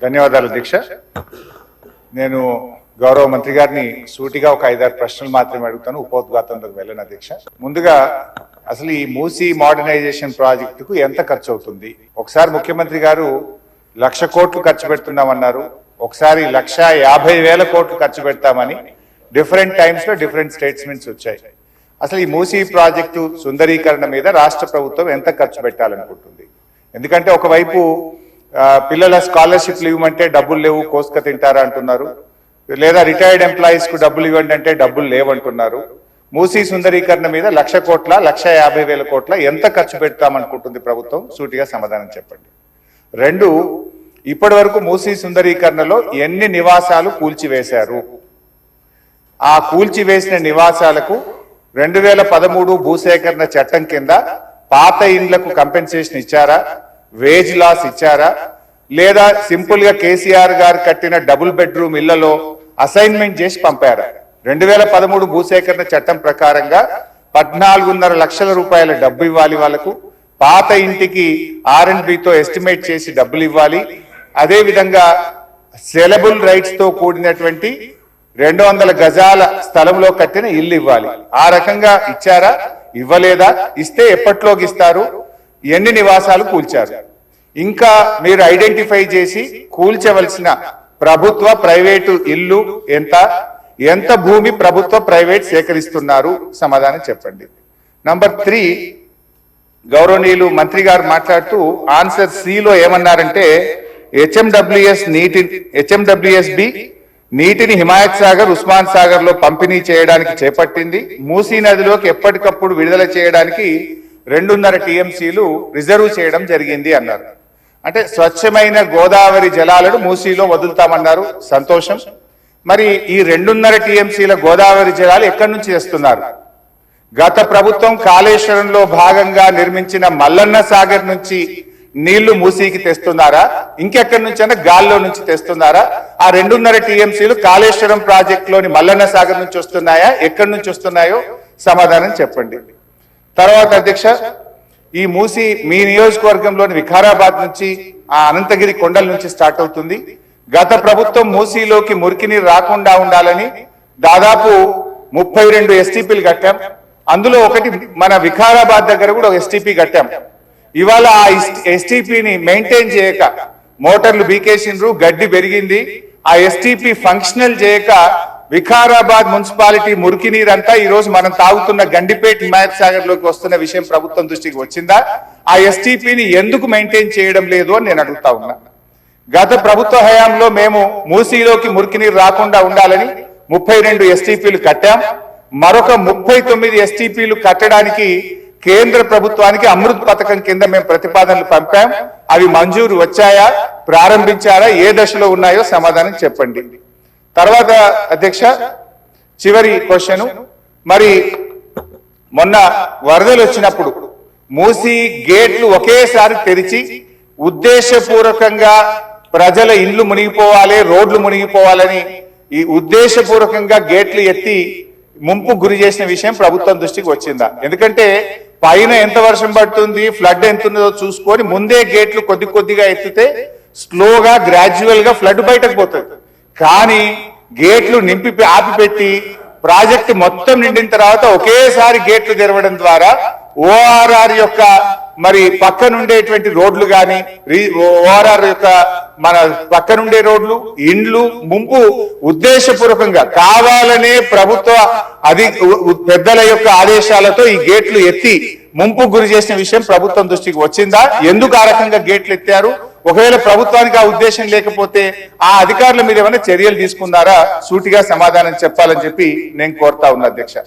ధన్యవాదాలు దీక్ష. నేను గౌరవ మంత్రి గారిని సూటిగా ఒక 5-6 ప్రశ్నలు మాత్రమే అడుగుతాను, ఉపోద్ఘాతంలోకి వెళ్ళను దీక్ష. ముందుగా అసలు ఈ మూసీ మోడర్నైజేషన్ ప్రాజెక్టుకు ఎంత ఖర్చు అవుతుంది? ఒకసారి ముఖ్యమంత్రి గారు 1,00,000 కోట్లు ఖర్చు పెడుతున్నామన్నారు, ఒకసారి 1,50,000 కోట్లు ఖర్చు పెడతామని డిఫరెంట్ టైమ్స్ లో డిఫరెంట్ స్టేట్మెంట్స్ వచ్చాయి. అసలు ఈ మూసీ ప్రాజెక్టు సుందరీకరణ మీద రాష్ట్ర ప్రభుత్వం ఎంత ఖర్చు పెట్టాలనుకుంటుంది? ఎందుకంటే ఒకవైపు పిల్లల స్కాలర్షిప్లు ఇవ్వమంటే డబ్బులు లేవు, కోసుక తింటారా అంటున్నారు, లేదా రిటైర్డ్ ఎంప్లాయీస్ కు డబ్బులు ఇవ్వండి అంటే డబ్బులు లేవంటున్నారు. మూసీ సుందరీకరణ మీద 1,00,000 కోట్ల 1,50,000 కోట్ల ఎంత ఖర్చు పెడతామనుకుంటుంది ప్రభుత్వం? సూటిగా సమాధానం చెప్పండి. 2, ఇప్పటి వరకు మూసీ సుందరీకరణలో ఎన్ని నివాసాలు కూల్చివేశారు? ఆ కూల్చివేసిన నివాసాలకు 2013 భూసేకరణ చట్టం కింద పాత ఇండ్లకు కంపెన్సేషన్ ఇచ్చారా, వేజ్ లాస్ ఇచ్చారా, లేదా సింపుల్ గా కేసీఆర్ గారు కట్టిన డబుల్ బెడ్రూమ్ ఇళ్లలో అసైన్మెంట్ చేసి పంపారా? 2013 భూసేకరణ చట్టం ప్రకారంగా 14.5 లక్షల రూపాయల డబ్బు ఇవ్వాలి వాళ్ళకు, పాత ఇంటికి R&Bతో ఎస్టిమేట్ చేసి డబ్బులు ఇవ్వాలి, అదే విధంగా సెలబుల్ రైట్స్ తో కూడినటువంటి 200 గజాల స్థలంలో కట్టిన ఇల్లు ఇవ్వాలి. ఆ రకంగా ఇచ్చారా, ఇవ్వలేదా, ఇస్తే ఎప్పట్లోకి ఇస్తారు, ఎన్ని నివాసాలు కూల్చారు? ఇంకా మీరు ఐడెంటిఫై చేసి కూల్చవలసిన ప్రభుత్వ ప్రైవేటు ఇల్లు ఎంత భూమి ప్రభుత్వ ప్రైవేట్ సేకరిస్తున్నారు? సమాధానం చెప్పండి. నంబర్ 3, గౌరవనీయులు మంత్రి గారు మాట్లాడుతూ ఆన్సర్ సిలో ఏమన్నారంటే హెచ్ఎండబ్ల్యూఎస్బి నీటిని హిమాయత్ సాగర్, ఉస్మాన్ సాగర్ లో పంపిణీ చేయడానికి చేపట్టింది, మూసీ నదిలోకి ఎప్పటికప్పుడు విడుదల చేయడానికి 2.5 టీఎంసీలు రిజర్వ్ చేయడం జరిగింది అన్నారు. అంటే స్వచ్ఛమైన గోదావరి జలాలను మూసీలో వదులుతామన్నారు, సంతోషం. మరి ఈ 2.5 టీఎంసీల గోదావరి జలాలు ఎక్కడి నుంచి తెస్తున్నారు? గత ప్రభుత్వం కాళేశ్వరంలో భాగంగా నిర్మించిన మల్లన్న సాగర్ నుంచి నీళ్లు మూసీకి తెస్తున్నారా, ఇంకెక్కడి నుంచైనా గాల్లో నుంచి తెస్తున్నారా? ఆ 2.5 టీఎంసీలు కాళేశ్వరం ప్రాజెక్టులోని మల్లన్న సాగర్ నుంచి వస్తున్నాయా, ఎక్కడి నుంచి వస్తున్నాయో సమాధానం చెప్పండి. తర్వాత అధ్యక్ష, ఈ మూసీ మీ నియోజకవర్గంలోని వికారాబాద్ నుంచి ఆ అనంతగిరి కొండల నుంచి స్టార్ట్ అవుతుంది. గత ప్రభుత్వం మూసీలోకి మురికి నీరు రాకుండా ఉండాలని దాదాపు 32 ఎస్టీపీలు కట్టాం. అందులో ఒకటి మన వికారాబాద్ దగ్గర కూడా ఒక ఎస్టీపీ కట్టాం. ఇవాళ ఆ ఎస్టీపీని మెయింటైన్ చేయక మోటార్లు బీకేసిండ్రు, గడ్డి పెరిగింది. ఆ ఎస్టీపీ ఫంక్షనల్ చేయక వికారాబాద్ మున్సిపాలిటీ మురికి నీరంతా ఈ రోజు మనం తాగుతున్న గండిపేట్ హిమాయత్ సాగర్ లోకి వస్తున్న విషయం ప్రభుత్వం దృష్టికి వచ్చిందా? ఆ ఎస్టీపీని ఎందుకు మెయింటైన్ చేయడం లేదు అని నేను అడుగుతా ఉన్నా. గత ప్రభుత్వ హయాంలో మేము మూసీలోకి మురికి నీరు రాకుండా ఉండాలని 32 ఎస్టీపీలు కట్టాం. మరొక 39 ఎస్టీపీలు కట్టడానికి కేంద్ర ప్రభుత్వానికి అమృత్ పథకం కింద మేము ప్రతిపాదనలు పంపాం. అవి మంజూరు వచ్చాయా, ప్రారంభించారా, ఏ దశలో ఉన్నాయో సమాధానం చెప్పండి. తర్వాత అధ్యక్ష, చివరి క్వశ్చన్, మరి మొన్న వరదలు వచ్చినప్పుడు మూసీ గేట్లు ఒకేసారి తెరిచి ఉద్దేశపూర్వకంగా ప్రజల ఇళ్లు మునిగిపోవాలి, రోడ్లు మునిగిపోవాలని ఈ ఉద్దేశపూర్వకంగా గేట్లు ఎత్తి ముంపు గురి చేసిన విషయం ప్రభుత్వం దృష్టికి వచ్చిందా? ఎందుకంటే పైన ఎంత వర్షం పడుతుంది, ఫ్లడ్ ఎంత ఉన్నదో చూసుకొని ముందే గేట్లు కొద్దిగా ఎత్తితే స్లోగా గ్రాడ్యువల్ గా ఫ్లడ్ బయటకు పోతుంది. కానీ గేట్లు నింపి ఆపిపెట్టి ప్రాజెక్టు మొత్తం నిండిన తర్వాత ఒకేసారి గేట్లు తెరవడం ద్వారా ఓఆర్ఆర్ యొక్క మరి పక్కనుండేటువంటి రోడ్లు కానీ, ఓఆర్ఆర్ యొక్క మన పక్కనుండే రోడ్లు, ఇండ్లు ముంపు ఉద్దేశపూర్వకంగా కావాలనే ప్రభుత్వ పెద్దల యొక్క ఆదేశాలతో ఈ గేట్లు ఎత్తి ముంపు గురి చేసిన విషయం ప్రభుత్వం దృష్టికి వచ్చిందా? ఎందుకు ఆ రకంగా గేట్లు ఎత్తారు? ఒకవేళ ప్రభుత్వానికి ఆ ఉద్దేశం లేకపోతే ఆ అధికారుల మీద ఏమైనా చర్యలు తీసుకున్నారా? సూటిగా సమాధానం చెప్పాలని చెప్పి నేను కోరుతా ఉన్నా అధ్యక్ష.